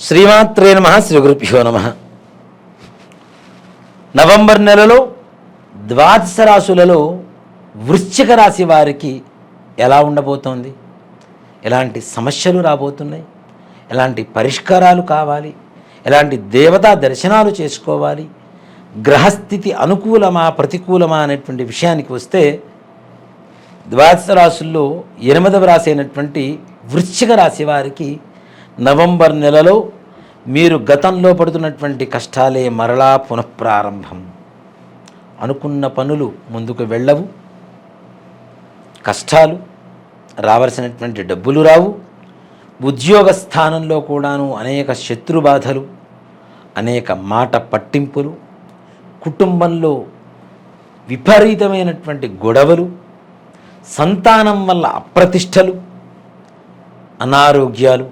శ్రీమాత్రే నమః. శ్రీ గురుభ్యో నమః. నవంబర్ నెలలో ద్వాదశ రాశులలో వృశ్చిక రాశి వారికి ఎలా ఉండబోతోంది, ఎలాంటి సమస్యలు రాబోతున్నాయి, ఎలాంటి పరిష్కారాలు కావాలి, ఎలాంటి దేవతా దర్శనాలు చేసుకోవాలి, గ్రహస్థితి అనుకూలమా ప్రతికూలమా అనేటువంటి విషయానికి వస్తే, ద్వాదశ రాశుల్లో 8వ రాశి అయినటువంటి వృశ్చిక రాశి వారికి నవంబర్ నెలలో మీరు గతంలో పడుతున్నటువంటి కష్టాలే మరలా పునఃప్రారంభం. అనుకున్న పనులు ముందుకు వెళ్ళవు, కష్టాలు, రావాల్సినటువంటి డబ్బులు రావు, ఉద్యోగ స్థానంలో కూడాను అనేక శత్రుబాధలు, అనేక మాట పట్టింపులు, కుటుంబంలో విపరీతమైనటువంటి గొడవలు, సంతానం వల్ల అప్రతిష్టలు, అనారోగ్యాలు,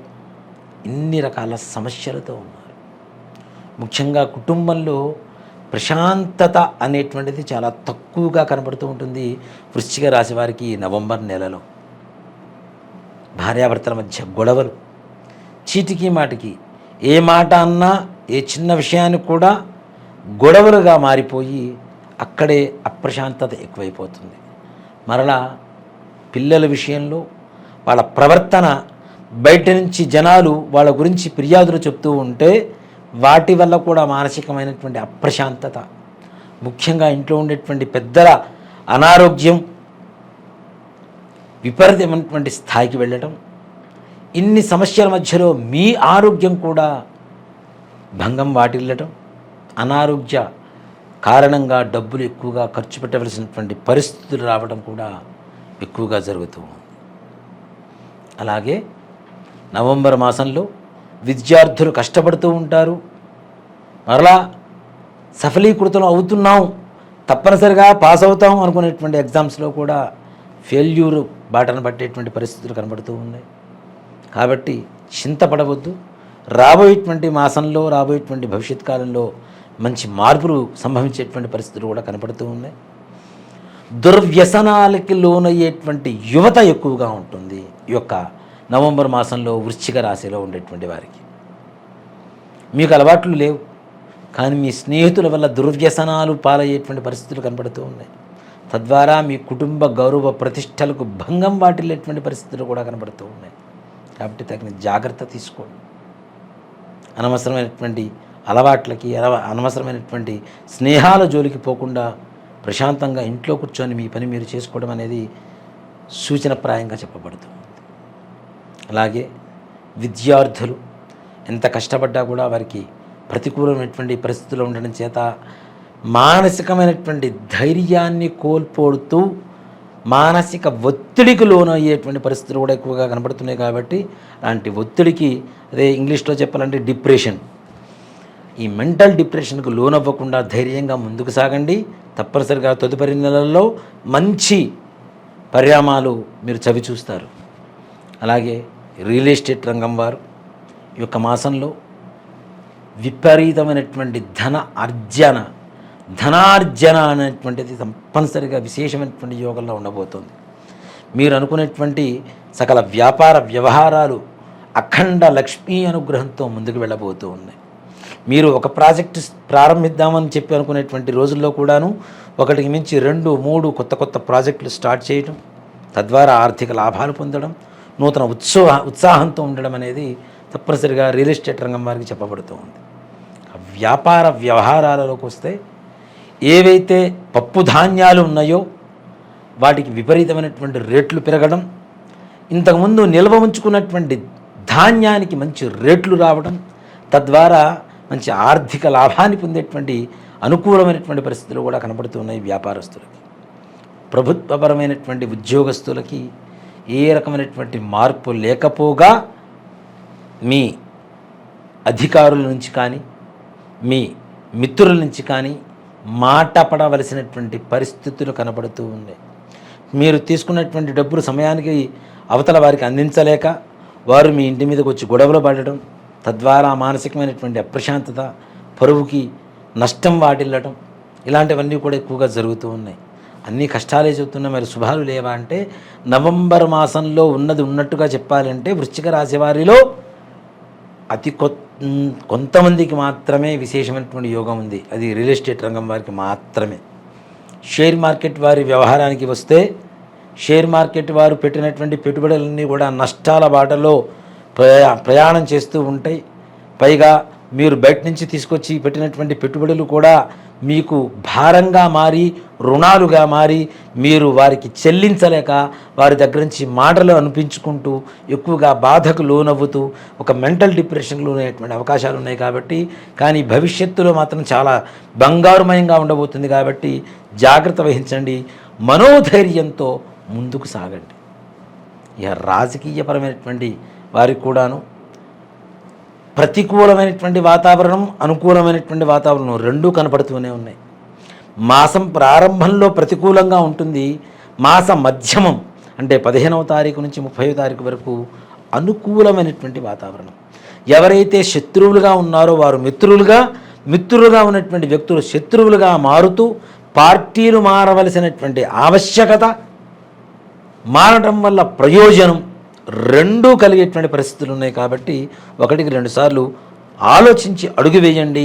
ఇన్ని రకాల సమస్యలతో ఉన్నారు. ముఖ్యంగా కుటుంబంలో ప్రశాంతత అనేటువంటిది చాలా తక్కువగా కనబడుతూ ఉంటుంది వృశ్చిక రాశి వారికి ఈ నవంబర్ నెలలో. భార్యాభర్తల మధ్య గొడవలు, చీటికి మాటికి ఏ మాట అన్నా ఏ చిన్న విషయానికి కూడా గొడవలుగా మారిపోయి అక్కడే అప్రశాంతత ఎక్కువైపోతుంది. మరలా పిల్లల విషయంలో వాళ్ళ ప్రవర్తన, బయట నుంచి జనాలు వాళ్ళ గురించి ఫిర్యాదులు చెప్తూ ఉంటే వాటి వల్ల కూడా మానసికమైనటువంటి అప్రశాంతత, ముఖ్యంగా ఇంట్లో ఉండేటువంటి పెద్దల అనారోగ్యం విపరీతమైనటువంటి స్థాయికి వెళ్ళటం, ఇన్ని సమస్యల మధ్యలో మీ ఆరోగ్యం కూడా భంగం వాటిల్లటం, అనారోగ్య కారణంగా డబ్బులు ఎక్కువగా ఖర్చు పెట్టవలసినటువంటి పరిస్థితులు రావడం కూడా ఎక్కువగా జరుగుతూ ఉంది. అలాగే నవంబర్ మాసంలో విద్యార్థులు కష్టపడుతూ ఉంటారు, మరలా సఫలీకృతం అవుతున్నాం, తప్పనిసరిగా పాస్ అవుతాం అనుకునేటువంటి ఎగ్జామ్స్లో కూడా ఫెయిల్యూరు బాటను పట్టేటువంటి పరిస్థితులు కనబడుతూ ఉన్నాయి. కాబట్టి చింతపడవద్దు. రాబోయేటువంటి మాసంలో, రాబోయేటువంటి భవిష్యత్ కాలంలో మంచి మార్పులు సంభవించేటువంటి పరిస్థితులు కూడా కనపడుతూ ఉన్నాయి. దుర్వ్యసనాలకి లోనయ్యేటువంటి యువత ఎక్కువగా ఉంటుంది ఈ యొక్క నవంబర్ మాసంలో వృశ్చిక రాశిలో ఉండేటువంటి వారికి. మీకు అలవాట్లు లేవు, కానీ మీ స్నేహితుల వల్ల దుర్వ్యసనాలు పాలయ్యేటువంటి పరిస్థితులు కనపడుతూ ఉన్నాయి. తద్వారా మీ కుటుంబ గౌరవ ప్రతిష్టలకు భంగం వాటిల్లేటువంటి పరిస్థితులు కూడా కనబడుతూ ఉన్నాయి. కాబట్టి తగిన జాగ్రత్త తీసుకోండి. అనవసరమైనటువంటి అలవాట్లకి, అనవసరమైనటువంటి స్నేహాల జోలికి పోకుండా ప్రశాంతంగా ఇంట్లో కూర్చొని మీ పని మీరు చేసుకోవడం అనేది సూచనప్రాయంగా చెప్పబడుతుంది. అలాగే విద్యార్థులు ఎంత కష్టపడ్డా కూడా వారికి ప్రతికూలమైనటువంటి పరిస్థితులు ఉండడం చేత మానసికమైనటువంటి ధైర్యాన్ని కోల్పోతూ మానసిక ఒత్తిడికి లోనయ్యేటువంటి పరిస్థితులు కూడా ఎక్కువగా కనబడుతున్నాయి. కాబట్టి అలాంటి ఒత్తిడికి, అదే ఇంగ్లీష్లో చెప్పాలంటే డిప్రెషన్, ఈ మెంటల్ డిప్రెషన్కు లోనవ్వకుండా ధైర్యంగా ముందుకు సాగండి. తప్పనిసరిగా తదుపరి నెలల్లో మంచి పరిణామాలు మీరు చవి చూస్తారు. అలాగే రియల్ ఎస్టేట్ రంగం వారు ఈ యొక్క మాసంలో విపరీతమైనటువంటి ధనార్జన అనేటువంటిది తప్పనిసరిగా విశేషమైనటువంటి యోగంలో ఉండబోతోంది. మీరు అనుకునేటువంటి సకల వ్యాపార వ్యవహారాలు అఖండ లక్ష్మీ అనుగ్రహంతో ముందుకు వెళ్ళబోతూ ఉన్నాయి. మీరు ఒక ప్రాజెక్టు ప్రారంభిద్దామని చెప్పి అనుకునేటువంటి రోజుల్లో కూడాను ఒకటికి మించి 2, 3 కొత్త ప్రాజెక్టులు స్టార్ట్ చేయడం, తద్వారా ఆర్థిక లాభాలు పొందడం, నూతన ఉత్సాహంతో ఉండడం అనేది తప్పనిసరిగా రియల్ ఎస్టేట్ రంగం వారికి చెప్పబడుతూ ఉంది. వ్యాపార వ్యవహారాలలోకి వస్తే ఏవైతే పప్పు ధాన్యాలు ఉన్నాయో వాటికి విపరీతమైనటువంటి రేట్లు పెరగడం, ఇంతకుముందు నిల్వ ఉంచుకున్నటువంటి ధాన్యానికి మంచి రేట్లు రావడం, తద్వారా మంచి ఆర్థిక లాభాన్ని పొందేటువంటి అనుకూలమైనటువంటి పరిస్థితులు కూడా కనబడుతున్నాయి వ్యాపారస్తులకి. ప్రభుత్వపరమైనటువంటి ఉద్యోగస్తులకి ఏ రకమైనటువంటి మార్పు లేకపోగా మీ అధికారుల నుంచి కానీ, మీ మిత్రుల నుంచి కానీ మాట పడవలసినటువంటి పరిస్థితులు కనబడుతూ ఉన్నాయి. మీరు తీసుకున్నటువంటి డబ్బులు సమయానికి అవతల వారికి అందించలేక వారు మీ ఇంటి మీదకి వచ్చి గొడవలు పడడం, తద్వారా మానసికమైనటువంటి అప్రశాంతత, పరువుకి నష్టం వాటిల్లటం, ఇలాంటివన్నీ కూడా ఎక్కువగా జరుగుతూ ఉన్నాయి. అన్ని కష్టాలే చెబుతున్నా మరి శుభాలు లేవా అంటే, నవంబర్ మాసంలో ఉన్నది ఉన్నట్టుగా చెప్పాలంటే వృశ్చిక రాశి వారిలో కొంతమందికి మాత్రమే విశేషమైనటువంటి యోగం ఉంది. అది రియల్ ఎస్టేట్ రంగం వారికి మాత్రమే. షేర్ మార్కెట్ వారి వ్యవహారానికి వస్తే, షేర్ మార్కెట్ వారు పెట్టినటువంటి పెట్టుబడులన్నీ కూడా నష్టాల బాటలో ప్రయాణం చేస్తూ ఉంటాయి. పైగా మీరు బయట నుంచి తీసుకొచ్చి పెట్టినటువంటి పెట్టుబడులు కూడా మీకు భారంగా మారి, రుణాలుగా మారి, మీరు వారికి చెల్లించలేక వారి దగ్గర నుంచి మాటలు అనిపించుకుంటూ ఎక్కువగా బాధకు లోనవ్వుతూ ఒక మెంటల్ డిప్రెషన్లో ఉండేటువంటి అవకాశాలు ఉన్నాయి. కాబట్టి కానీ భవిష్యత్తులో మాత్రం చాలా బంగారుమయంగా ఉండబోతుంది. కాబట్టి జాగ్రత్త వహించండి, మనోధైర్యంతో ముందుకు సాగండి. ఇక రాజకీయపరమైనటువంటి వారికి కూడాను ప్రతికూలమైనటువంటి వాతావరణం, అనుకూలమైనటువంటి వాతావరణం రెండూ కనపడుతూనే ఉన్నాయి. మాసం ప్రారంభంలో ప్రతికూలంగా ఉంటుంది. మాస మధ్యమం అంటే 15వ తారీఖు నుంచి 30వ తారీఖు వరకు అనుకూలమైనటువంటి వాతావరణం. ఎవరైతే శత్రువులుగా ఉన్నారో వారు మిత్రులుగా ఉన్నటువంటి వ్యక్తులు శత్రువులుగా మారుతూ పార్టీలు మారవలసినటువంటి ఆవశ్యకత, మారడం వల్ల ప్రయోజనం రెండూ కలిగేటువంటి పరిస్థితులు ఉన్నాయి. కాబట్టి 1-2 సార్లు ఆలోచించి అడుగు వేయండి.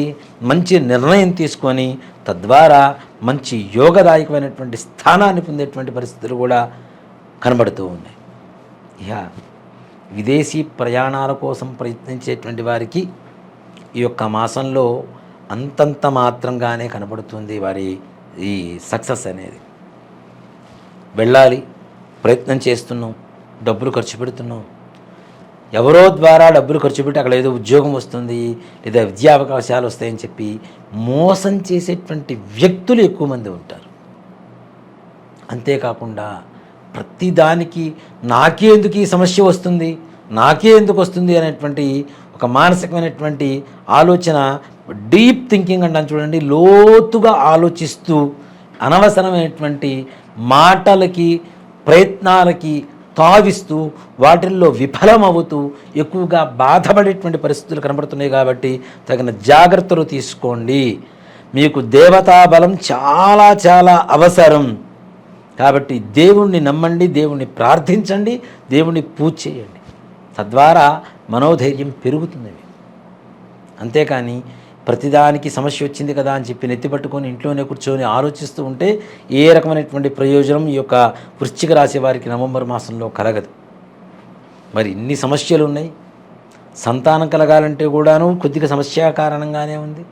మంచి నిర్ణయం తీసుకొని తద్వారా మంచి యోగదాయకమైనటువంటి స్థానాన్ని పొందేటువంటి పరిస్థితులు కూడా కనబడుతూ ఉన్నాయి. ఇక విదేశీ ప్రయాణాల కోసం ప్రయత్నించేటువంటి వారికి ఈ యొక్క మాసంలో అంతంత మాత్రంగానే కనబడుతుంది వారి ఈ సక్సెస్ అనేది. వెళ్ళాలి, ప్రయత్నం చేస్తున్నాం, డబ్బులు ఖర్చు పెడుతున్నాం, ఎవరో ద్వారా డబ్బులు ఖర్చు పెట్టి అక్కడ ఏదో ఉద్యోగం వస్తుంది లేదా విద్యా అవకాశాలు వస్తాయని చెప్పి మోసం చేసేటువంటి వ్యక్తులు ఎక్కువ మంది ఉంటారు. అంతేకాకుండా ప్రతిదానికి నాకే ఎందుకు ఈ సమస్య వస్తుంది, నాకే ఎందుకు వస్తుంది అనేటువంటి ఒక మానసికమైనటువంటి ఆలోచన, డీప్ థింకింగ్ అంటాను చూడండి, లోతుగా ఆలోచిస్తూ అనవసరమైనటువంటి మాటలకి, ప్రయత్నాలకి తావిస్తూ వాటిల్లో విఫలమవుతూ ఎక్కువగా బాధపడేటువంటి పరిస్థితులు కనబడుతున్నాయి. కాబట్టి తగిన జాగ్రత్తలు తీసుకోండి. మీకు దేవతా బలం చాలా చాలా అవసరం. కాబట్టి దేవుణ్ణి నమ్మండి, దేవుణ్ణి ప్రార్థించండి, దేవుణ్ణి పూజ చేయండి. తద్వారా మనోధైర్యం పెరుగుతుంది. అంతేకాని ప్రతిదానికి సమస్య వచ్చింది కదా అని చెప్పి నెత్తిపట్టుకొని ఇంట్లోనే కూర్చొని ఆలోచిస్తూ ఉంటే ఏ రకమైనటువంటి ప్రయోజనం ఈ యొక్క వృశ్చిక రాశి వారికి నవంబర్ మాసంలో కలగదు. మరి ఇన్ని సమస్యలు ఉన్నాయి. సంతానం కలగాలంటే కూడాను కొద్దిగా సమస్య కారణంగానే ఉంది.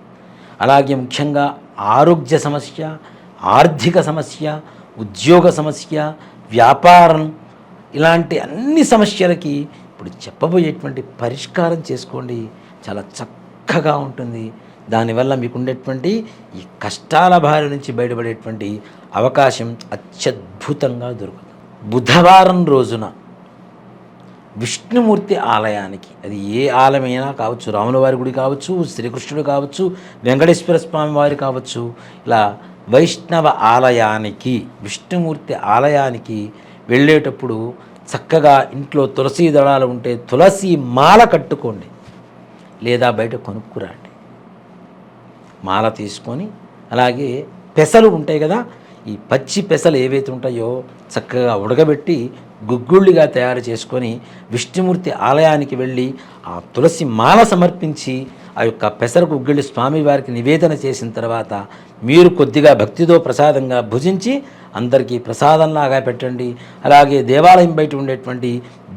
అలాగే ముఖ్యంగా ఆరోగ్య సమస్య, ఆర్థిక సమస్య, ఉద్యోగ సమస్య, వ్యాపారం, ఇలాంటి అన్ని సమస్యలకి ఇప్పుడు చెప్పబోయేటువంటి పరిష్కారం చేసుకోండి. చాలా చక్కగా ఉంటుంది. దానివల్ల మీకు ఉండేటువంటి ఈ కష్టాల బారి నుంచి బయటపడేటువంటి అవకాశం అత్యద్భుతంగా దొరుకుతుంది. బుధవారం రోజున విష్ణుమూర్తి ఆలయానికి, అది ఏ ఆలయమైనా కావచ్చు, రాముల వారి గుడి కావచ్చు, శ్రీకృష్ణుడు కావచ్చు, వెంకటేశ్వర స్వామి వారి కావచ్చు, ఇలా వైష్ణవ ఆలయానికి, విష్ణుమూర్తి ఆలయానికి వెళ్ళేటప్పుడు చక్కగా ఇంట్లో తులసి దళాలు ఉంటే తులసి మాల కట్టుకోండి, లేదా బయట కొనుక్కురండి. మాల తీసుకొని అలాగే పెసలు ఉంటాయి కదా, ఈ పచ్చి పెసలు ఏవైతే ఉంటాయో చక్కగా ఉడకబెట్టి గుగ్గుళ్ళిగా తయారు చేసుకొని విష్ణుమూర్తి ఆలయానికి వెళ్ళి ఆ తులసి మాల సమర్పించి ఆ యొక్క పెసర గుగ్గిళ్ళు స్వామివారికి నివేదన చేసిన తర్వాత మీరు కొద్దిగా భక్తితో ప్రసాదంగా భుజించి అందరికీ ప్రసాదంలాగా పెట్టండి. అలాగే దేవాలయం బయట ఉండేటువంటి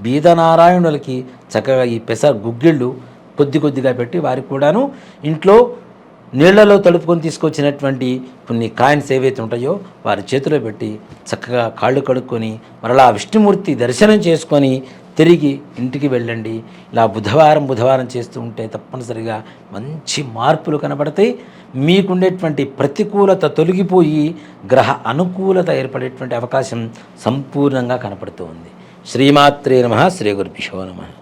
బీదనారాయణులకి చక్కగా ఈ పెసర గుగ్గిళ్ళు కొద్దిగా పెట్టి వారికి కూడాను ఇంట్లో నీళ్లలో తడుపుకొని తీసుకొచ్చినటువంటి కొన్ని కాయిన్స్ ఏవైతే ఉంటాయో వారి చేతిలో పెట్టి చక్కగా కాళ్ళు కడుక్కొని మరలా విష్ణుమూర్తి దర్శనం చేసుకొని తిరిగి ఇంటికి వెళ్ళండి. ఇలా బుధవారం చేస్తూ ఉంటే తప్పనిసరిగా మంచి మార్పులు కనబడతాయి. మీకుండేటువంటి ప్రతికూలత తొలగిపోయి గ్రహ అనుకూలత ఏర్పడేటువంటి అవకాశం సంపూర్ణంగా కనపడుతూ ఉంది. శ్రీమాత్రే నమః. శ్రీ గురుభ్యో నమః.